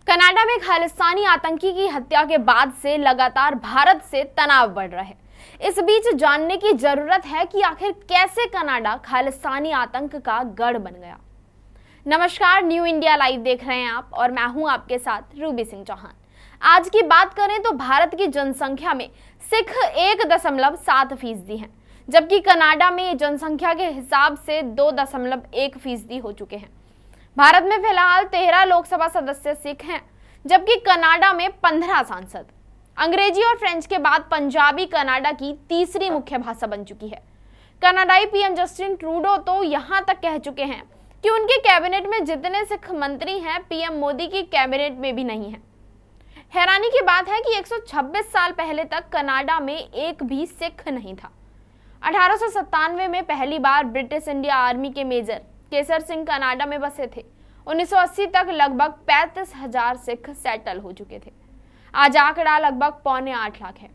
Canada में खालिस्तानी आतंकी की हत्या के बाद से लगातार भारत से तनाव बढ़ रहा है। इस बीच जानने की जरूरत है कि आखिर कैसे कनाडा खालिस्तानी आतंक का गढ़ बन गया। नमस्कार, न्यू इंडिया लाइव देख रहे हैं आप और मैं हूं आपके साथ रूबी सिंह चौहान। आज की बात करें तो भारत की जनसंख्या में सिख 1.7% हैं, जबकि कनाडा में जनसंख्या के हिसाब से 2.1% हो चुके हैं। भारत में फिलहाल 13 लोकसभा सदस्य सिख हैं, जबकि कनाडा में 15 सांसद। अंग्रेजी और फ्रेंच के बाद पंजाबी कनाडा की तीसरी मुख्य भाषा बन चुकी है। कनाडाई पीएम जस्टिन ट्रूडो तो यहां तक कह चुके हैं कि उनके कैबिनेट में जितने सिख मंत्री हैं, पीएम मोदी की कैबिनेट में भी नहीं है। हैरानी की बात है कि 126 साल पहले तक कनाडा में एक भी सिख नहीं था। 1897 में पहली बार ब्रिटिश इंडिया आर्मी के मेजर केसर सिंह कनाडा में बसे थे। 1980 तक लगभग 35,000 सिख सेटल हो चुके थे। आज आंकड़ा लगभग 7.25 लाख है।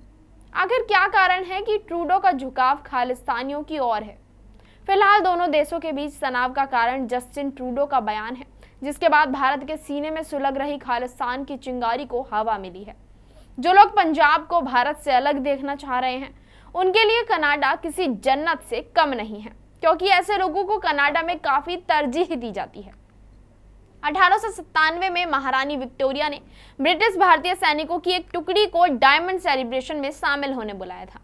आखिर क्या कारण है कि ट्रूडो का झुकाव खालिस्तानियों की ओर है? फिलहाल दोनों देशों के बीच तनाव का कारण जस्टिन ट्रूडो का बयान है, जिसके बाद भारत के सीने में सुलग रही खालिस्तान की चिंगारी को हवा मिली है। जो लोग पंजाब को भारत से अलग देखना चाह रहे हैं, उनके लिए कनाडा किसी जन्नत से कम नहीं है, क्योंकि ऐसे लोगों को कनाडा में काफी तरजीह दी जाती है। 1897 में महारानी विक्टोरिया ने ब्रिटिश भारतीय सैनिकों की एक टुकड़ी को डायमंड सेलिब्रेशन में शामिल होने बुलाया था।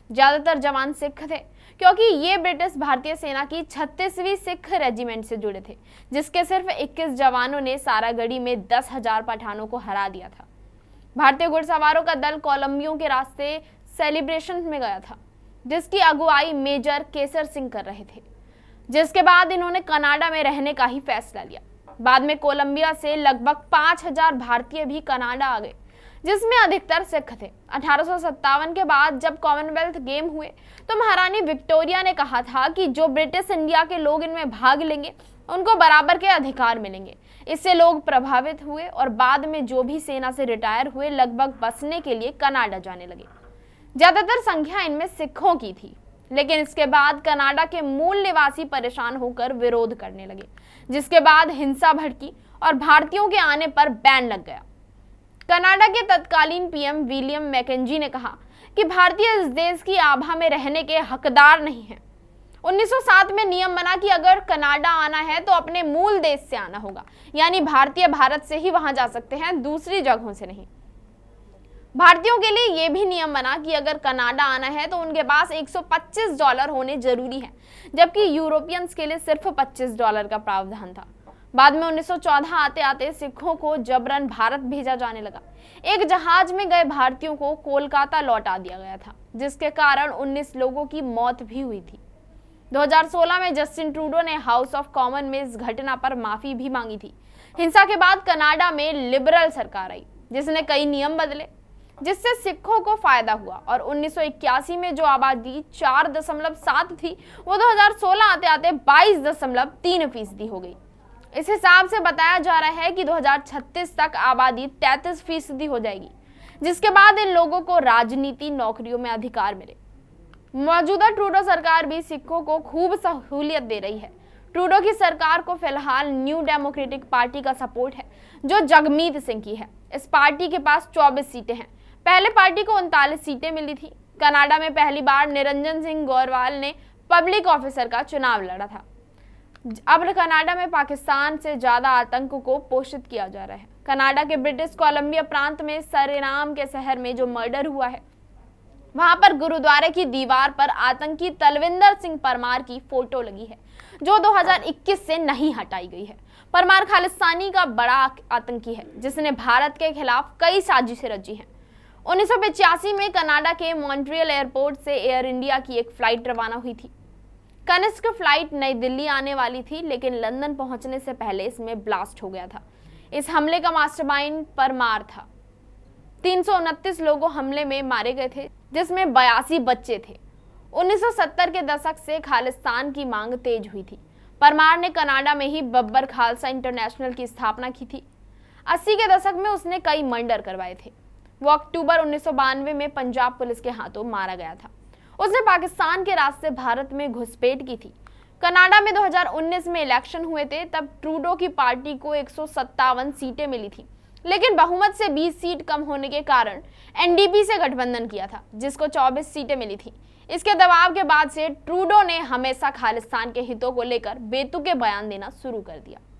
ज्यादातर जवान सिख थे, क्योंकि ये ब्रिटिश भारतीय सेना की 36वीं सिख रेजिमेंट से जुड़े थे, जिसके सिर्फ 21 जवानों ने सारागढ़ी में 10,000 पठानों को हरा दिया था। भारतीय घुड़सवारों का दल कोलंबियो के रास्ते सेलिब्रेशन में गया था, जिसकी अगुवाई मेजर केसर सिंह कर रहे थे, जिसके बाद इन्होंने कनाडा में रहने का ही फैसला लिया। बाद में कोलंबिया से लगभग 5,000 भारतीय भी कनाडा आ गए, जिसमें अधिकतर सिख थे। 1857 के बाद जब कॉमनवेल्थ गेम हुए तो महारानी विक्टोरिया ने कहा था कि जो ब्रिटिश इंडिया के लोग इनमें भाग लेंगे उनको बराबर के अधिकार मिलेंगे। इससे लोग प्रभावित हुए और बाद में जो भी सेना से रिटायर हुए लगभग बसने के लिए कनाडा जाने लगे। ज्यादातर संख्या इनमें सिखों की थी, लेकिन इसके बाद कनाडा के मूल निवासी परेशान होकर विरोध करने लगे, जिसके बाद हिंसा भड़की और भारतीयों के आने पर बैन लग गया। कनाडा के तत्कालीन पीएम विलियम मैकेंजी ने कहा कि भारतीय इस देश की आभा में रहने के हकदार नहीं हैं। 1907 में नियम बना कि अगर कनाडा आना है तो अपने मूल देश से आना होगा, यानी भारतीय भारत से ही वहां जा सकते हैं, दूसरी जगहों से नहीं। भारतीयों के लिए यह भी नियम बना कि अगर कनाडा आना है तो उनके पास $125 होने जरूरी है, जबकि यूरोपियंस के लिए सिर्फ $25 का प्रावधान था। बाद में 1914 आते आते सिखों को जबरन भारत भेजा जाने लगा। एक जहाज में गए भारतीयों को कोलकाता लौटा दिया गया था, जिसके कारण 19 लोगों की मौत भी हुई थी। 2016 में जस्टिन ट्रूडो ने हाउस ऑफ कॉमन में इस घटना पर माफी भी मांगी थी। हिंसा के बाद कनाडा में लिबरल सरकार आई, जिसने कई नियम बदले, जिससे सिखों को फायदा हुआ और 1981 में जो आबादी 4.7 थी वो 2016 आते आते 22.3% हो गई। इस हिसाब से बताया जा रहा है कि 2036 तक आबादी 33% हो जाएगी, जिसके बाद इन लोगों को राजनीति नौकरियों में अधिकार मिले। मौजूदा ट्रूडो सरकार भी सिखों को खूब सहूलियत दे रही है। ट्रूडो की सरकार को फिलहाल न्यू डेमोक्रेटिक पार्टी का सपोर्ट है, जो जगमीत सिंह की है। इस पार्टी के पास 24 सीटें हैं। पहले पार्टी को 39 सीटें मिली थी। कनाडा में पहली बार निरंजन सिंह गौरवाल ने पब्लिक ऑफिसर का चुनाव लड़ा था। अब कनाडा में पाकिस्तान से ज्यादा आतंक को पोषित किया जा रहा है। कनाडा के ब्रिटिश कोलंबिया प्रांत में सरेनाम के शहर में जो मर्डर हुआ है, वहां पर गुरुद्वारे की दीवार पर आतंकी तलविंदर सिंह परमार की फोटो लगी है, जो 2021 से नहीं हटाई गई है। परमार खालिस्तानी का बड़ा आतंकी है, जिसने भारत के खिलाफ कई साजिशें रची हैं। 1985 में कनाडा के मॉन्ट्रियल एयरपोर्ट से एयर इंडिया की एक फ्लाइट रवाना हुई थी। कनिष्क फ्लाइट नई दिल्ली आने वाली थी, लेकिन लंदन पहुंचने से पहले इसमें ब्लास्ट हो गया था। इस हमले का मास्टरमाइंड परमार था। 329 लोग हमले में मारे गए थे, जिसमें 82 बच्चे थे। 1970 के दशक से खालिस्तान की मांग तेज हुई थी। परमार ने कनाडा में ही बब्बर खालसा इंटरनेशनल की स्थापना की थी। 80 के दशक में उसने कई मर्डर करवाए थे। वो अक्टूबर 1992 में पंजाब पुलिस के हाथों मारा गया था। उसने पाकिस्तान के रास्ते भारत में घुसपैठ की थी। कनाडा में 2019 में इलेक्शन हुए थे, तब ट्रूडो की पार्टी को 157 सीटें मिली थी, लेकिन बहुमत से 20 सीट कम होने के कारण एनडीपी से गठबंधन किया था, जिसको 24 सीटें मिली थी। इसके दबाव के बाद से ट्रूडो ने हमेशा खालिस्तान के हितों को लेकर बेतुके बयान देना शुरू कर दिया।